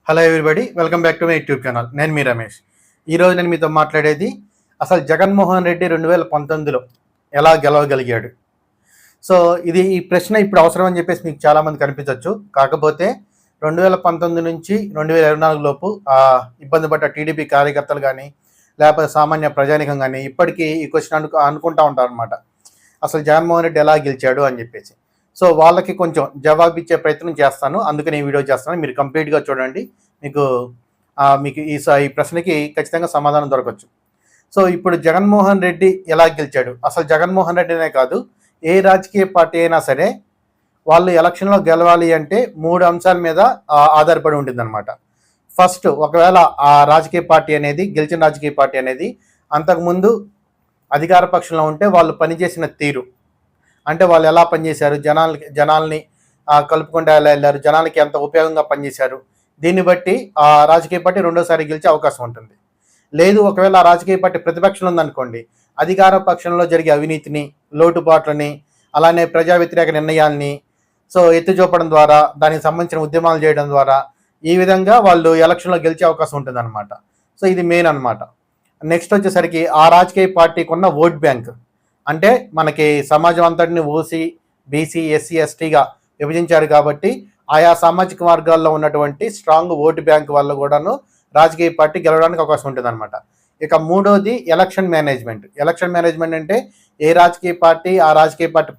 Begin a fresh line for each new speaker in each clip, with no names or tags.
Hello everybody, welcome back to my YouTube channel. నేను మీ రమేష్. ఈరోజు నేను మీతో మాట్లాడేది అసలు జగన్మోహన్ రెడ్డి 2019లో ఎలా గెలవగలిగాడు. సో ఈ ప్రశ్న ఇప్పుడు అవసరం అని చెప్పేసి మీకు చాలామంది కనిపించవచ్చు. కాకపోతే 2019 నుంచి 2024 లోపు ఇబ్బంది పడ్డ టీడీపీ కార్యకర్తలు కానీ లేకపోతే సామాన్య ప్రజానికం కానీ ఇప్పటికీ ఈ క్వశ్చన్ అనుకుంటూ ఉంటారు అనమాట. అసలు జగన్మోహన్ రెడ్డి ఎలా గెలిచాడు అని చెప్పేసి. సో వాళ్ళకి కొంచెం జవాబిచ్చే ప్రయత్నం చేస్తాను, అందుకని ఈ వీడియో చేస్తాను. మీరు కంప్లీట్గా చూడండి, మీకు మీకు ఈ ప్రశ్నకి ఖచ్చితంగా సమాధానం దొరకవచ్చు. సో ఇప్పుడు జగన్మోహన్ రెడ్డి ఎలా గెలిచాడు, అసలు జగన్మోహన్ రెడ్డినే కాదు ఏ రాజకీయ పార్టీ అయినా సరే వాళ్ళు ఎలక్షన్లో గెలవాలి అంటే 3 అంశాల మీద ఆధారపడి ఉంటుంది అనమాట. ఫస్ట్, ఒకవేళ ఆ రాజకీయ పార్టీ అనేది గెలిచిన రాజకీయ పార్టీ అనేది అంతకుముందు అధికార పక్షంలో ఉంటే వాళ్ళు పనిచేసిన తీరు, అంటే వాళ్ళు ఎలా పనిచేశారు, జనాల్ని కలుపుకుంటూ ఎలా వెళ్ళారు, జనాలకి ఎంత ఉపయోగంగా పనిచేశారు, దీన్ని బట్టి ఆ రాజకీయ పార్టీ రెండోసారి గెలిచే అవకాశం ఉంటుంది. లేదు, ఒకవేళ ఆ రాజకీయ పార్టీ ప్రతిపక్షంలో ఉందనుకోండి, అధికార పక్షంలో జరిగే అవినీతిని, లోటుపాట్లని, అలానే ప్రజా వ్యతిరేక నిర్ణయాల్ని ఎత్తి చూపడం ద్వారా, దానికి సంబంధించిన ఉద్యమాలు చేయడం ద్వారా ఈ విధంగా వాళ్ళు ఎలక్షన్లో గెలిచే అవకాశం ఉంటుంది అనమాట. సో ఇది మెయిన్ అనమాట. నెక్స్ట్ వచ్చేసరికి ఆ రాజకీయ పార్టీకి ఉన్న ఓట్ బ్యాంక్, అంటే మనకి సమాజం అంతటిని ఓసీ, బీసీ, ఎస్సీ, ఎస్టీగా విభజించారు కాబట్టి ఆయా సామాజిక వర్గాల్లో ఉన్నటువంటి స్ట్రాంగ్ ఓటు బ్యాంక్ వల్ల కూడాను రాజకీయ పార్టీ గెలవడానికి అవకాశం ఉంటుంది అనమాట. ఇక మూడోది ఎలక్షన్ మేనేజ్మెంట్. ఎలక్షన్ మేనేజ్మెంట్ అంటే ఏ రాజకీయ పార్టీ ఆ రాజకీయ పార్టీ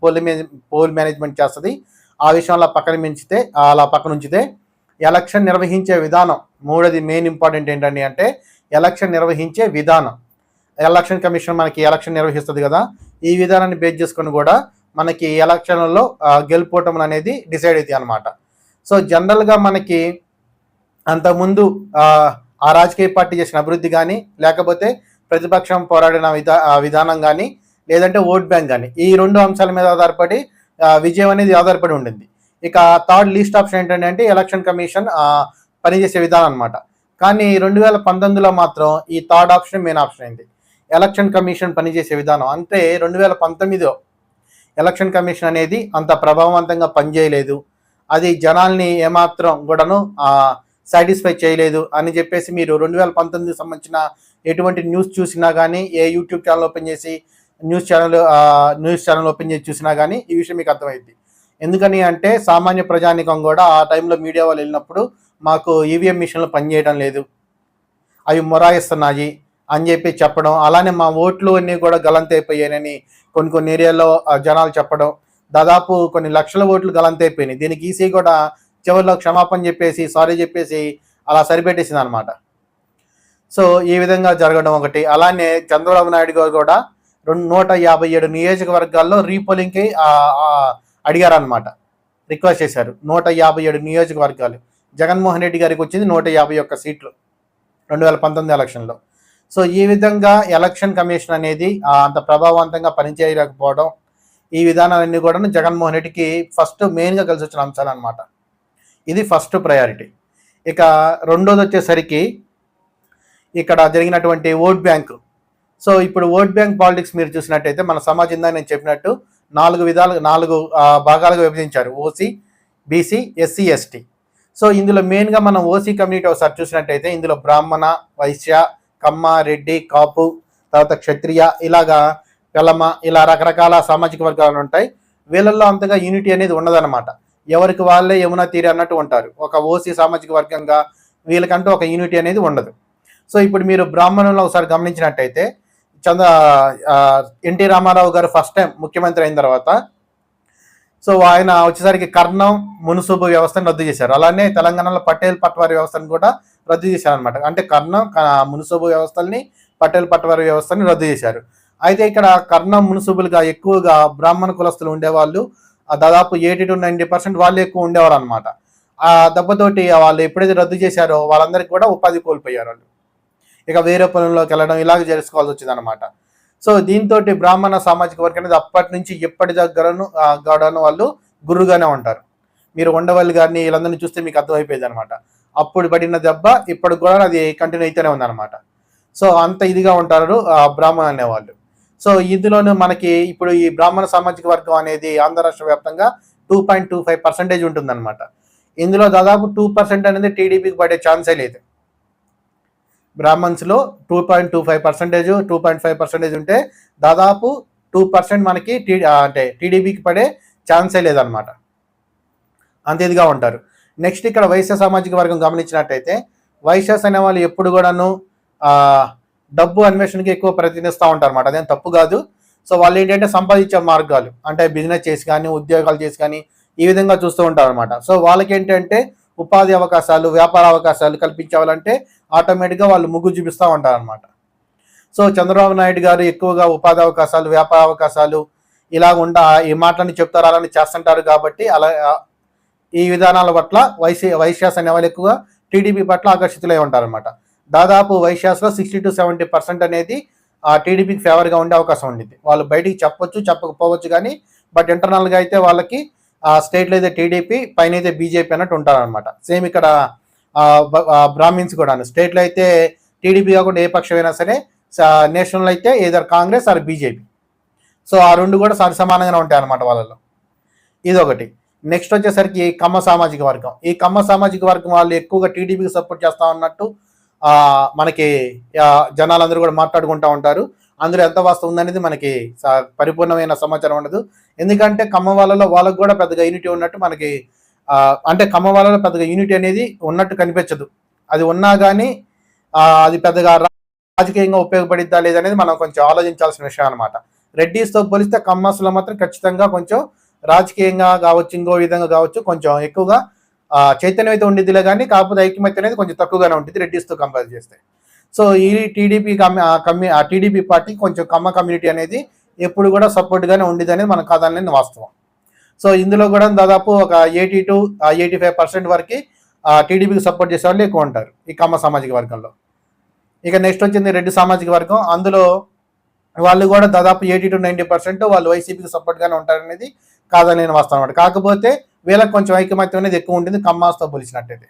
పోల్ మేనేజ్మెంట్ చేస్తుంది. ఆ విషయంలో పక్కన ఉంచితే ఎలక్షన్ నిర్వహించే విధానం మూడోది మెయిన్ ఇంపార్టెంట్. ఏంటండి అంటే ఎలక్షన్ నిర్వహించే విధానం. ఎలక్షన్ కమిషన్ మనకి ఎలక్షన్ నిర్వహిస్తుంది కదా, ఈ విధానాన్ని బేస్ చేసుకొని కూడా మనకి ఎలక్షన్లలో గెలుపోవటం అనేది డిసైడ్ అవుతాయి అనమాట. సో జనరల్గా మనకి అంతకుముందు ఆ రాజకీయ పార్టీ చేసిన అభివృద్ధి కానీ, లేకపోతే ప్రతిపక్షం పోరాడిన విధానం కానీ, లేదంటే ఓట్ బ్యాంక్ కానీ, ఈ 2 అంశాల మీద ఆధారపడి విజయం అనేది ఆధారపడి ఉండింది. ఇక థర్డ్ లీస్ట్ ఆప్షన్ ఏంటంటే ఎలక్షన్ కమిషన్ పనిచేసే విధానం అనమాట. కానీ 2019లో మాత్రం ఈ థర్డ్ ఆప్షన్ మెయిన్ ఆప్షన్ అయింది, ఎలక్షన్ కమిషన్ పనిచేసే విధానం. అంటే 2019లో ఎలక్షన్ కమిషన్ అనేది అంత ప్రభావవంతంగా పనిచేయలేదు, అది జనాల్ని ఏమాత్రం కూడాను సాటిస్ఫై చేయలేదు అని చెప్పేసి మీరు 2019కి సంబంధించిన ఎటువంటి న్యూస్ చూసినా కానీ, ఏ యూట్యూబ్ ఛానల్ ఓపెన్ చేసి న్యూస్ ఛానల్ ఓపెన్ చేసి చూసినా కానీ ఈ విషయం మీకు అర్థమైంది. ఎందుకని అంటే సామాన్య ప్రజానికం కూడా ఆ టైంలో మీడియా వాళ్ళు వెళ్ళినప్పుడు మాకు ఈవీఎం మిషన్లు పనిచేయడం లేదు, అవి మొరాయిస్తున్నాయి అని చెప్పి చెప్పడం, అలానే మా ఓట్లు అన్నీ కూడా గలంతైపోయాయని కొన్ని ఏరియాల్లో జనాలు చెప్పడం, దాదాపు కొన్ని లక్షల ఓట్లు గలంతైపోయినాయి. దీనికి ఈసీ కూడా చివరిలో క్షమాపణ చెప్పేసి సారీ చెప్పేసి అలా సరిపెట్టేసింది అనమాట. సో ఈ విధంగా జరగడం ఒకటి. అలానే చంద్రబాబు నాయుడు గారు కూడా 157 నియోజకవర్గాల్లో రీపోలింగ్కి అడిగారనమాట, రిక్వెస్ట్ చేశారు. 157 నియోజకవర్గాలు. జగన్మోహన్ రెడ్డి గారికి వచ్చింది 151 సీట్లు 2019 ఎలక్షన్లో. సో ఈ విధంగా ఎలక్షన్ కమిషన్ అనేది అంత ప్రభావవంతంగా పనిచేయలేకపోవడం, ఈ విధానాలన్నీ కూడా జగన్మోహన్ రెడ్డికి ఫస్ట్ మెయిన్గా కలిసి వచ్చిన అంశాలు అనమాట. ఇది ఫస్ట్ ప్రయారిటీ. ఇక రెండోది వచ్చేసరికి ఇక్కడ జరిగినటువంటి ఓట్ బ్యాంక్. సో ఇప్పుడు ఓట్ బ్యాంక్ పాలిటిక్స్ మీరు చూసినట్టయితే మన సమాజంగా నేను చెప్పినట్టు 4 భాగాలుగా విభజించారు, OC, BC, SC, ST. So ఇందులో మెయిన్గా మనం ఓసీ కమ్యూనిటీ ఒకసారి చూసినట్టయితే ఇందులో బ్రాహ్మణ, వైశ్య, కమ్మ, రెడ్డి, కాపు, తర్వాత క్షత్రియ, ఇలాగా కలమ, ఇలా రకరకాల సామాజిక వర్గాలు ఉంటాయి. వీళ్ళల్లో అంతగా యూనిటీ అనేది ఉండదన్నమాట. ఎవరికి వాళ్ళే యమునా తీరి అన్నట్టు ఉంటారు. ఒక ఓసీ సామాజిక వర్గంగా వీళ్ళకంటూ ఒక యూనిటీ అనేది ఉండదు. సో ఇప్పుడు మీరు బ్రాహ్మణంలో ఒకసారి గమనించినట్టయితే ఎన్టీ రామారావు గారు ఫస్ట్ టైం ముఖ్యమంత్రి అయిన తర్వాత ఆయన వచ్చేసరికి కర్ణం, మునుసూబు వ్యవస్థను రద్దు చేశారు. అలానే తెలంగాణలో పటేల్ పట్వారీ వ్యవస్థను కూడా రద్దు చేశారనమాట. అంటే కర్ణం, మునుసూబు వ్యవస్థల్ని, పటేల్ పట్వారీ వ్యవస్థని రద్దు చేశారు. అయితే ఇక్కడ కర్ణం, మునుసూబులుగా ఎక్కువగా బ్రాహ్మణ కులస్తులు ఉండేవాళ్ళు, దాదాపు 80 to 90% వాళ్ళు ఎక్కువ ఉండేవారు అనమాట. ఆ దెబ్బతోటి వాళ్ళు ఎప్పుడైతే రద్దు చేశారో వాళ్ళందరికీ కూడా ఉపాధి కోల్పోయారు. వాళ్ళు ఇక వేరే పొలంలోకి వెళ్ళడం ఇలాగ చేసుకోవాల్సి వచ్చింది అనమాట. సో దీంతో బ్రాహ్మణ సామాజిక వర్గం అనేది అప్పటి నుంచి ఎప్పటి దగ్గరను వాళ్ళు గురుగానే ఉంటారు. మీరు ఉండవల్లి గారిని వీళ్ళందరినీ చూస్తే మీకు అర్థమైపోయేది అనమాట. అప్పుడు పడిన దెబ్బ ఇప్పుడు కూడా అది కంటిన్యూ అయితేనే ఉందన్నమాట. సో అంత ఇదిగా ఉంటారు బ్రాహ్మణ అనేవాళ్ళు. సో ఇందులోనూ మనకి ఇప్పుడు ఈ బ్రాహ్మణ సామాజిక వర్గం అనేది ఆంధ్ర రాష్ట్ర వ్యాప్తంగా 2.25% ఉంటుందన్నమాట. ఇందులో దాదాపు 2% అనేది టీడీపీకి పడే ఛాన్సే లేదు. బ్రాహ్మణ్స్లో 2.25%, 2.5% ఉంటే దాదాపు 2% మనకి అంటే టీడీపీకి పడే ఛాన్సే లేదనమాట. అంత ఇదిగా ఉంటారు. నెక్స్ట్ ఇక్కడ వైశ్య సామాజిక వర్గం గమనించినట్టయితే వైశ్యాస్ అనే వాళ్ళు ఎప్పుడు కూడాను డబ్బు అన్వేషణకి ఎక్కువ ప్రయత్నిస్తూ ఉంటారు అనమాట. అదేం తప్పు కాదు. సో వాళ్ళు ఏంటంటే సంపాదించే మార్గాలు అంటే బిజినెస్ చేసి కానీ ఉద్యోగాలు చేసి కానీ ఈ విధంగా చూస్తూ ఉంటారు అనమాట. సో వాళ్ళకి ఏంటంటే ఉపాధి అవకాశాలు, వ్యాపార అవకాశాలు కల్పించాలంటే ఆటోమేటిక్గా వాళ్ళు ముగ్గు చూపిస్తూ ఉంటారు అనమాట. సో చంద్రబాబు నాయుడు గారు ఎక్కువగా ఉపాధి అవకాశాలు, వ్యాపార అవకాశాలు ఇలా ఈ మాటలని చెప్తారు, అలానే చేస్తుంటారు. కాబట్టి అలా ఈ విధానాల పట్ల వైశ్యాస్ అనే వాళ్ళు ఎక్కువగా టీడీపీ పట్ల ఆకర్షితులై ఉంటారనమాట. దాదాపు వైశ్యాస్లో 60 to 70% అనేది టీడీపీకి ఫేవర్గా ఉండే అవకాశం ఉండింది. వాళ్ళు బయటికి చెప్పొచ్చు, చెప్పకపోవచ్చు కానీ బట్ ఇంటర్నల్గా అయితే వాళ్ళకి స్టేట్లో అయితే టీడీపీ, పైన అయితే బీజేపీ అన్నట్టు ఉంటారనమాట. సేమ్ ఇక్కడ బ్రాహ్మిన్స్ కూడా స్టేట్లో అయితే టీడీపీ కాకుండా ఏ పక్షమైనా సరే, నేషనల్ అయితే either Congress or BJP. So ఆ రెండు కూడా సమానంగానే ఉంటాయి అన్నమాట వాళ్ళలో. ఇదొకటి. నెక్స్ట్ వచ్చేసరికి కమ్మ సామాజిక వర్గం. ఈ కమ్మ సామాజిక వర్గం వాళ్ళు ఎక్కువగా టీడీపీకి సపోర్ట్ చేస్తా ఉన్నట్టు మనకి జనాలందరూ కూడా మాట్లాడుకుంటూ ఉంటారు. అందులో ఎంత వాస్తవం ఉందనేది మనకి పరిపూర్ణమైన సమాచారం ఉండదు. ఎందుకంటే కమ్మ వాళ్ళలో వాళ్ళకు కూడా పెద్దగా యూనిటీ ఉన్నట్టు మనకి అంటే కమ్మ వాళ్ళలో పెద్దగా యూనిటీ అనేది ఉన్నట్టు కనిపించదు. అది ఉన్నా కానీ అది పెద్దగా రాజకీయంగా ఉపయోగపడిద్దా లేదనేది మనం కొంచెం ఆలోచించాల్సిన విషయం అనమాట. రెడ్డిస్తో పోలిస్తే కమ్మస్లో మాత్రం ఖచ్చితంగా కొంచెం రాజకీయంగా కావచ్చు, ఇంకో విధంగా కావచ్చు, కొంచెం ఎక్కువగా చైతన్యం అయితే ఉండిద్దిలే కానీ కాకపోతే ఐక్యమత్యం అనేది కొంచెం తక్కువగానే ఉంటుంది రెడ్డిస్తో కంపేర్ చేస్తే. సో ఈ టీడీపీ పార్టీ కొంచెం కమ్మ కమ్యూనిటీ అనేది ఎప్పుడు కూడా సపోర్ట్గానే ఉండేది అనేది మన కాదని వాస్తవం. సో ఇందులో కూడా దాదాపు ఒక 80 to 85% వరకు టీడీపీకి సపోర్ట్ చేసే వాళ్ళు ఎక్కువ ఉంటారు ఈ కమ్మ సామాజిక వర్గంలో. ఇక నెక్స్ట్ వచ్చింది రెడ్డి సామాజిక వర్గం. అందులో వాళ్ళు కూడా దాదాపు 80 to 90% వాళ్ళు వైసీపీకి సపోర్ట్గానే ఉంటారనేది కాదని వాస్తవం అనమాట. కాకపోతే వీళ్ళకి కొంచెం ఐకమత్యం అనేది ఎక్కువ ఉంటుంది కమ్మాస్తో పోలిసినట్టయితే.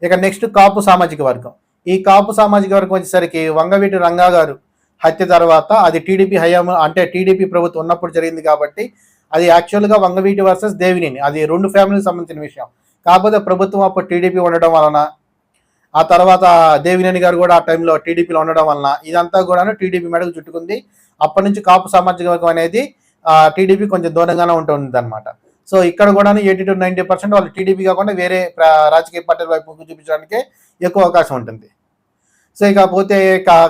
ఇక నెక్స్ట్ కాపు సామాజిక వర్గం. ఈ కాపు సామాజిక వర్గం వచ్చేసరికి వంగవీటి రంగా గారు హత్య తర్వాత అది టీడీపీ హయాము అంటే టీడీపీ ప్రభుత్వం ఉన్నప్పుడు జరిగింది కాబట్టి అది యాక్చువల్గా వంగవీటి వర్సెస్ దేవినేని, అది రెండు ఫ్యామిలీకి సంబంధించిన విషయం. కాకపోతే ప్రభుత్వం అప్పుడు టీడీపీ ఉండడం వలన, ఆ తర్వాత దేవినేని గారు కూడా ఆ టైంలో టీడీపీలో ఉండడం వలన ఇదంతా కూడా టీడీపీ మెడకు చుట్టుకుంది. అప్పటి నుంచి కాపు సామాజిక వర్గం అనేది టీడీపీ కొంచెం దూరంగానే ఉంటుంది అనమాట. సో ఇక్కడ కూడా 80 to 90% వాళ్ళు టీడీపీ కాకుండా వేరే రాజకీయ పార్టీల వైపు చూపించడానికి ఎక్కువ అవకాశం ఉంటుంది. సో ఇకపోతే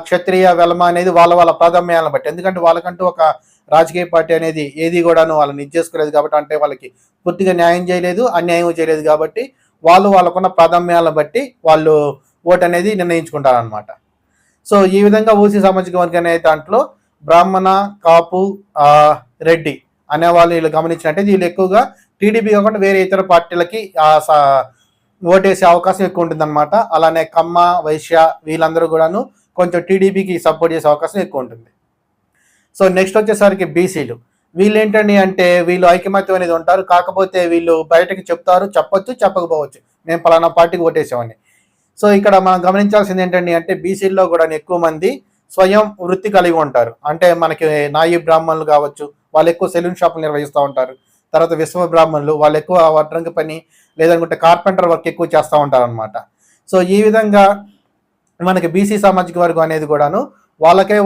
క్షత్రియ వెలమ అనేది వాళ్ళ ప్రాధాన్యాలను బట్టి, ఎందుకంటే వాళ్ళకంటూ ఒక రాజకీయ పార్టీ అనేది ఏది కూడాను వాళ్ళని ఇచ్చేసుకోలేదు కాబట్టి, అంటే వాళ్ళకి పూర్తిగా న్యాయం చేయలేదు, అన్యాయం చేయలేదు కాబట్టి వాళ్ళకున్న ప్రాధాన్యాలను బట్టి వాళ్ళు ఓటు అనేది నిర్ణయించుకుంటారనమాట. సో ఈ విధంగా ఓసీ సామాజిక వర్గం అనే దాంట్లో బ్రాహ్మణ, కాపు, రెడ్డి అనేవాళ్ళు వీళ్ళు గమనించినట్టయితే వీళ్ళు ఎక్కువగా టీడీపీ కాకుండా వేరే ఇతర పార్టీలకి ఓటేసే అవకాశం ఎక్కువ ఉంటుంది అనమాట. అలానే కమ్మ, వైశ్య వీళ్ళందరూ కూడాను కొంచెం టీడీపీకి సపోర్ట్ చేసే అవకాశం ఎక్కువ ఉంటుంది. సో నెక్స్ట్ వచ్చేసరికి బీసీలు. వీళ్ళు ఏంటండి అంటే వీళ్ళు ఐకమత్యం అనేది ఉంటారు. కాకపోతే వీళ్ళు బయటకి చెప్తారు, చెప్పొచ్చు, చెప్పకపోవచ్చు, మేము పలానా పార్టీకి ఓటేసామని. సో ఇక్కడ మనం గమనించాల్సింది ఏంటండి అంటే బీసీల్లో కూడా ఎక్కువ మంది స్వయం వృత్తి కలిగి ఉంటారు. అంటే మనకి నాయి బ్రాహ్మణులు కావచ్చు, వాళ్ళు ఎక్కువ సెలూన్ షాపులు నిర్వహిస్తూ ఉంటారు. తర్వాత విశ్వ బ్రాహ్మణులు వాళ్ళు ఎక్కువ వడ్రంగి పని లేదనుకుంటే కార్పెంటర్ వర్క్ ఎక్కువ చేస్తూ ఉంటారు అనమాట. సో ఈ విధంగా మనకి బీసీ సామాజిక వర్గం అనేది కూడాను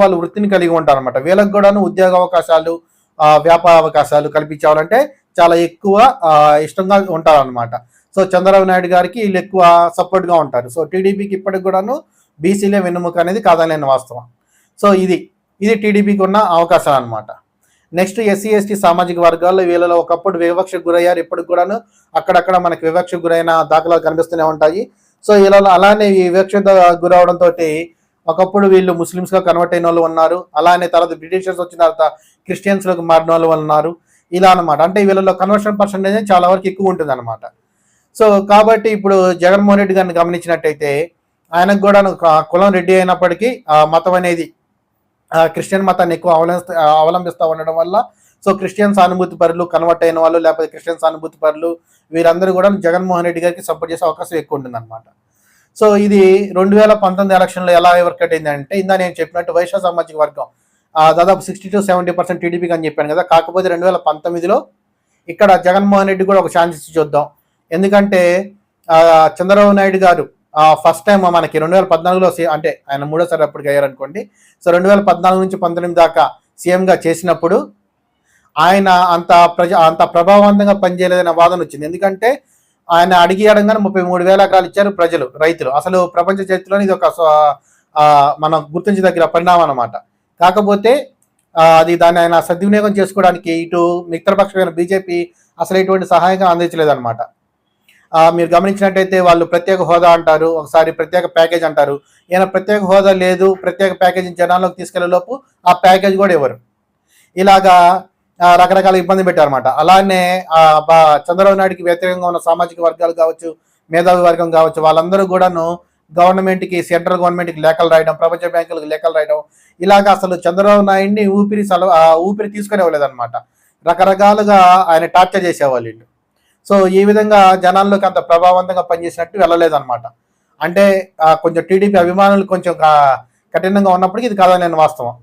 వాళ్ళు వృత్తిని కలిగి ఉంటారు అనమాట. వీళ్ళకి కూడాను ఉద్యోగ అవకాశాలు, వ్యాపార అవకాశాలు కల్పించాలంటే చాలా ఎక్కువ ఇష్టంగా ఉంటారు అనమాట. సో చంద్రబాబు నాయుడు గారికి వీళ్ళు ఎక్కువ సపోర్ట్గా ఉంటారు. సో టీడీపీకి ఇప్పటికి కూడాను బీసీలే వెన్నుముక అనేది కాదలేని వాస్తవం. సో ఇది టీడీపీకి ఉన్న అవకాశాలు అనమాట. నెక్స్ట్ ఎస్సీ ఎస్టీ సామాజిక వర్గాల్లో వీళ్ళలో ఒకప్పుడు వివక్షకు గురయ్యారు. ఇప్పటికి కూడాను అక్కడక్కడ మనకి వివక్షకు గురైన దాఖలాలు కనిపిస్తూనే ఉంటాయి. సో వీళ్ళలో అలానే ఈ వివక్ష గురవడంతో ఒకప్పుడు వీళ్ళు ముస్లిమ్స్గా కన్వర్ట్ అయిన వాళ్ళు ఉన్నారు. అలానే తర్వాత బ్రిటిషర్స్ వచ్చిన తర్వాత క్రిస్టియన్స్లోకి మారిన వాళ్ళు ఉన్నారు. ఇలా అనమాట. అంటే వీళ్ళలో కన్వర్షన్ పర్సెంటేజ్ చాలా వరకు ఎక్కువ ఉంటుంది అనమాట. సో కాబట్టి ఇప్పుడు జగన్మోహన్ రెడ్డి గారిని గమనించినట్టయితే ఆయనకు కూడా కులం రెడ్డి అయినప్పటికీ మతం అనేది క్రిస్టియన్ మతాన్ని ఎక్కువ అవలంబిస్తూ ఉండడం వల్ల సో క్రిస్టియన్ సానుభూతి పరులు, కన్వర్ట్ అయిన వాళ్ళు లేకపోతే క్రిస్టియన్ సానుభూతి పరులు వీరందరూ కూడా జగన్మోహన్ రెడ్డి గారికి సపోర్ట్ చేసే అవకాశం ఎక్కువ ఉంటుంది అనమాట. సో ఇది 2019 ఎలక్షన్లో ఎలా వర్కౌట్ అయిందంటే ఇందా నేను చెప్పినట్టు వైశ్య సామాజిక వర్గం దాదాపు 60 to 70% టీడీపీకి అని చెప్పాను కదా. కాకపోతే 2019లో ఇక్కడ జగన్మోహన్ రెడ్డి కూడా ఒక ఛాన్స్ ఇచ్చి చూద్దాం, ఎందుకంటే చంద్రబాబు నాయుడు గారు ఫస్ట్ టైం మనకి 2014లో అంటే ఆయన మూడోసారి అప్పటికి అయ్యారనుకోండి. సో 2014 నుంచి 19 దాకా సీఎంగా చేసినప్పుడు ఆయన అంత ప్రభావవంతంగా పనిచేయలేదనే వాదన వచ్చింది. ఎందుకంటే ఆయన అడిగి అడగానే 33,000 ఎకరాలు ఇచ్చారు రైతులు. అసలు ప్రపంచ చరిత్రలో ఇది ఒక మనం గుర్తించదగిన పరిణామం అన్నమాట. కాకపోతే దాన్ని ఆయన సద్వినియోగం చేసుకోవడానికి ఇటు మిత్రపక్షమైన బీజేపీ అసలు ఎటువంటి సహాయంగా అందించలేదన్నమాట. మీరు గమనించినట్టయితే వాళ్ళు ప్రత్యేక హోదా అంటారు, ఒకసారి ప్రత్యేక ప్యాకేజ్ అంటారు. ఈయన ప్రత్యేక హోదా లేదు, ప్రత్యేక ప్యాకేజ్ జనాల్లోకి తీసుకెళ్లే లోపు ఆ ప్యాకేజ్ కూడా ఇవ్వరు. ఇలాగా రకరకాల ఇబ్బంది పెట్టారన్నమాట. అలానే చంద్రబాబు నాయుడికి వ్యతిరేకంగా ఉన్న సామాజిక వర్గాలు కావచ్చు, మేధావి వర్గం కావచ్చు, వాళ్ళందరూ కూడాను గవర్నమెంట్కి, సెంట్రల్ గవర్నమెంట్కి లేఖలు రాయడం, ప్రపంచ బ్యాంకులకు లేఖలు రాయడం, ఇలాగ అసలు చంద్రబాబు నాయుడిని ఊపిరి తీసుకునేవ్వలేదన్నమాట. రకరకాలుగా ఆయన టార్చర్ చేసేవాళ్ళు వీళ్ళు. సో ఈ విధంగా జనాల్లోకి అంత ప్రభావవంతంగా పనిచేసినట్టు వెళ్ళలేదన్నమాట. అంటే కొంచెం టీడీపీ అభిమానులు కొంచెం కఠినంగా ఉన్నప్పటికీ ఇది కాదని వాస్తవం.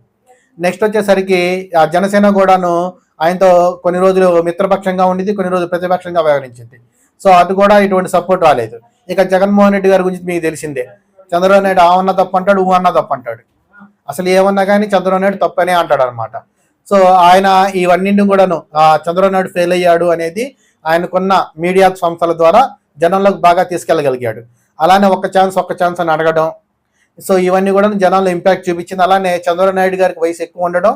నెక్స్ట్ వచ్చేసరికి జనసేన కూడాను ఆయనతో కొన్ని రోజులు మిత్రపక్షంగా ఉండేది, కొన్ని రోజులు ప్రతిపక్షంగా వ్యవహరించింది. సో అటు కూడా ఇటువంటి సపోర్ట్ రాలేదు. ఇక జగన్మోహన్ రెడ్డి గారి గురించి మీకు తెలిసిందే. చంద్రబాబు నాయుడు అన్న తప్పు అంటాడు, అన్న తప్పు అంటాడు. అసలు ఏమన్నా కానీ చంద్రబాబు నాయుడు తప్పనే అంటాడు అనమాట. సో ఆయన ఇవన్నింటిని కూడాను చంద్రబాబు నాయుడు ఫెయిల్ అయ్యాడు అనేది ఆయనకున్న మీడియా సంస్థల ద్వారా జనంలోకి బాగా తీసుకెళ్ళగలిగాడు. అలానే ఒక్క ఛాన్స్ అని అడగడం. సో ఇవన్నీ కూడా జనాల్లో ఇంపాక్ట్ చూపించింది. అలానే చంద్రబాబు నాయుడు గారికి వయసు ఎక్కువ ఉండడం,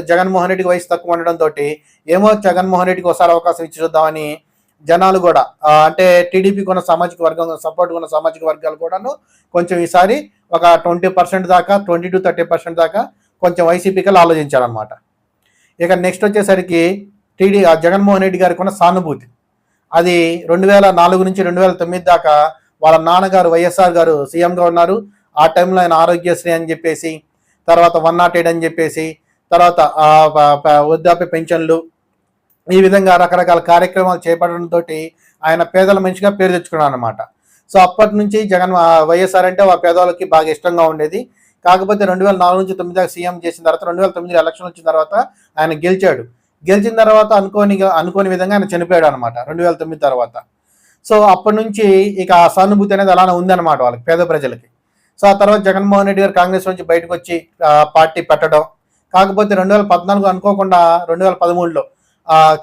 జగన్మోహన్ రెడ్డికి వయసు తక్కువ ఉండడం తోటి ఏమో జగన్మోహన్ రెడ్డికి ఒకసారి అవకాశం ఇచ్చి చూద్దామని జనాలు కూడా అంటే టీడీపీకి ఉన్న సామాజిక వర్గం సపోర్ట్ ఉన్న సామాజిక వర్గాలు కూడాను కొంచెం ఈసారి ఒక 20% దాకా 20-30% దాకా కొంచెం వైసీపీకి ఆలోచించారనమాట. ఇక నెక్స్ట్ వచ్చేసరికి జగన్మోహన్ రెడ్డి గారికి ఉన్న సానుభూతి అది 2004 నుంచి 2009 దాకా వాళ్ళ నాన్నగారు వైఎస్ఆర్ గారు సీఎంగా ఉన్నారు. ఆ టైంలో ఆయన ఆరోగ్యశ్రీ అని చెప్పేసి, తర్వాత 108 అని చెప్పేసి, తర్వాత వృద్ధాప్య పెన్షన్లు, ఈ విధంగా రకరకాల కార్యక్రమాలు చేపట్టడంతో ఆయన పేదల మనిషిగా పేరు తెచ్చుకున్నాడు అనమాట. సో అప్పటి నుంచి వైఎస్ఆర్ అంటే ఆ పేదవాళ్ళకి బాగా ఇష్టంగా ఉండేది. కాకపోతే 2004 నుంచి 2009 దాకా సీఎం చేసిన తర్వాత 2009 ఎలక్షన్ వచ్చిన తర్వాత ఆయన గెలిచిన తర్వాత అనుకోని విధంగా ఆయన చనిపోయాడు అనమాట 2009 తర్వాత. సో అప్పటి నుంచి ఇక ఆ సానుభూతి అనేది అలానే ఉందన్నమాట వాళ్ళకి, పేద ప్రజలకి. సో ఆ తర్వాత జగన్మోహన్ రెడ్డి గారు కాంగ్రెస్ నుంచి బయటకు వచ్చి పార్టీ పెట్టడం. కాకపోతే 2014 అనుకోకుండా 2013లో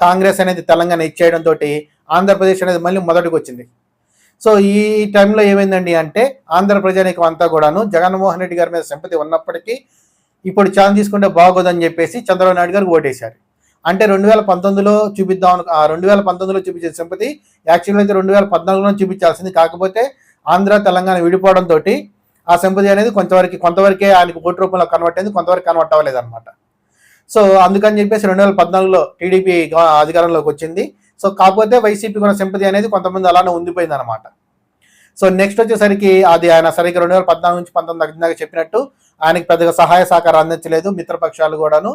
కాంగ్రెస్ అనేది తెలంగాణ ఇచ్చేయడంతో ఆంధ్రప్రదేశ్ అనేది మళ్ళీ మొదటికి వచ్చింది. సో ఈ టైంలో ఏమైందండి అంటే ఆంధ్రప్రజానీకం అంతా కూడాను జగన్మోహన్ రెడ్డి గారి మీద సింపతి ఉన్నప్పటికీ ఇప్పుడు ఛాన్స్ తీసుకుంటే బాగోదని చెప్పేసి చంద్రబాబు నాయుడు గారికి ఓటేశారు. అంటే 2019లో చూపిద్దాం 2019లో చూపించే సింపతి యాక్చువల్గా అయితే 2014లో చూపించాల్సింది. కాకపోతే ఆంధ్ర తెలంగాణ విడిపోవడంతో ఆ సింపతి అనేది కొంతవరకే ఆయనకు ఓటు రూపంలో కన్వర్ట్ అయింది, కొంతవరకు కన్వర్ట్ అవ్వలేదు అనమాట. సో అందుకని చెప్పేసి 2014లో టీడీపీ అధికారంలోకి వచ్చింది. సో కాకపోతే వైసీపీ ఉన్న సింపతి అనేది కొంతమంది అలానే ఉండిపోయింది అనమాట. సో నెక్స్ట్ వచ్చేసరికి అది ఆయన సరిగ్గా 2014 నుంచి 19 దాకా చెప్పినట్టు ఆయనకి పెద్దగా సహాయ సహకారం అందించలేదు మిత్రపక్షాలు కూడాను.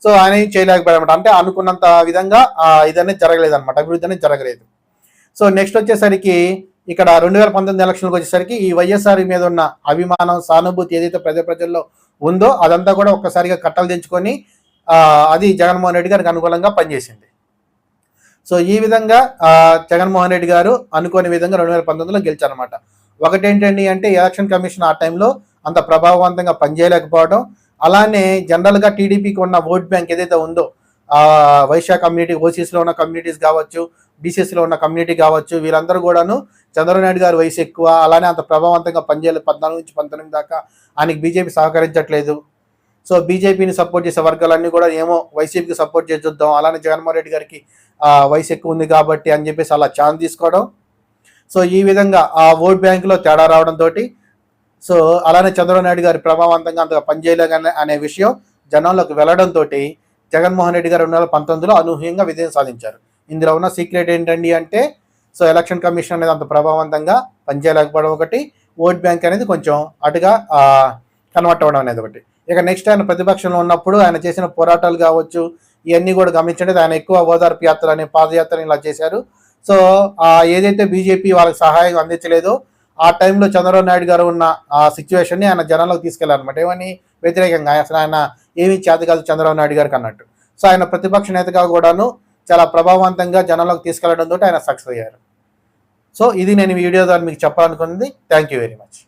సో ఆయన ఏం చేయలేకపోయారన్నమాట. అంటే అనుకున్నంత విధంగా ఇదనేది జరగలేదు అనమాట, అభివృద్ధి అనేది జరగలేదు. సో నెక్స్ట్ వచ్చేసరికి ఇక్కడ 2019 ఎలక్షన్కి వచ్చేసరికి ఈ వైఎస్ఆర్ మీద ఉన్న అభిమానం, సానుభూతి ఏదైతే ప్రజల్లో ఉందో అదంతా కూడా ఒక్కసారిగా కట్టలు తెంచుకొని అది జగన్మోహన్ రెడ్డి గారికి అనుకూలంగా పనిచేసింది. సో ఈ విధంగా జగన్మోహన్ రెడ్డి గారు అనుకోని విధంగా 2019లో గెలిచారనమాట. ఒకటేంటండి అంటే ఎలక్షన్ కమిషన్ ఆ టైంలో అంత ప్రభావవంతంగా పనిచేయలేకపోవడం, అలానే జనరల్గా టీడీపీకి ఉన్న ఓట్ బ్యాంక్ ఏదైతే ఉందో వైశ్య కమ్యూనిటీ, ఓసీసీలో ఉన్న కమ్యూనిటీస్ కావచ్చు, బీసీసీలో ఉన్న కమ్యూనిటీ కావచ్చు, వీళ్ళందరూ కూడాను చంద్రబాబు నాయుడు గారి వయసు ఎక్కువ, అలానే అంత ప్రభావవంతంగా పనిచేయలేదు. 14 నుంచి 19 దాకా ఆయనకి బీజేపీ సహకరించట్లేదు. సో బీజేపీని సపోర్ట్ చేసే వర్గాలన్నీ కూడా ఏమో వైసీపీకి సపోర్ట్ చేసి చూద్దాం, అలానే జగన్మోహన్ రెడ్డి గారికి వయసు ఎక్కువ ఉంది కాబట్టి అని చెప్పేసి అలా ఛాన్స్ తీసుకోవడం. సో ఈ విధంగా ఆ ఓట్ బ్యాంకులో తేడా రావడంతో సో అలానే చంద్రబాబు నాయుడు గారి ప్రభావవంతంగా అంతగా పనిచేయలేగానే అనే విషయం జనంలోకి వెళ్లడంతో జగన్మోహన్ రెడ్డి గారు 2019లో అనూహ్యంగా విజయం సాధించారు. ఇందులో ఉన్న సీక్రెట్ ఏంటండి అంటే సో ఎలక్షన్ కమిషన్ అనేది అంత ప్రభావవంతంగా పనిచేయలేకపోవడం ఒకటి, ఓట్ బ్యాంక్ అనేది కొంచెం అటుగా కన్వర్ట్ అవ్వడం అనేది ఒకటి. ఇక నెక్స్ట్ ఆయన ప్రతిపక్షంలో ఉన్నప్పుడు ఆయన చేసిన పోరాటాలు కావచ్చు, ఇవన్నీ కూడా గమనించండి. ఆయన ఎక్కువ ఓదార్పు యాత్రని, పాదయాత్రని ఇలా చేశారు. సో ఏదైతే బీజేపీ వాళ్ళకి సహాయం అందించలేదో ఆ టైంలో చంద్రబాబు నాయుడు గారు ఉన్న ఆ సిచ్యువేషన్ని ఆయన జనంలోకి తీసుకెళ్లారనమాట. ఏమని వ్యతిరేకంగా అసలు ఆయన ఏమీ చేత కాదు చంద్రబాబు నాయుడు గారికి అన్నట్టు. సో ఆయన ప్రతిపక్ష నేతగా కూడాను చాలా ప్రభావవంతంగా జనంలోకి తీసుకెళ్లడంతో ఆయన సక్సెస్ అయ్యారు. సో ఇది నేను ఈ వీడియో ద్వారా మీకు చెప్పాలనుకున్నది. Thank you very much.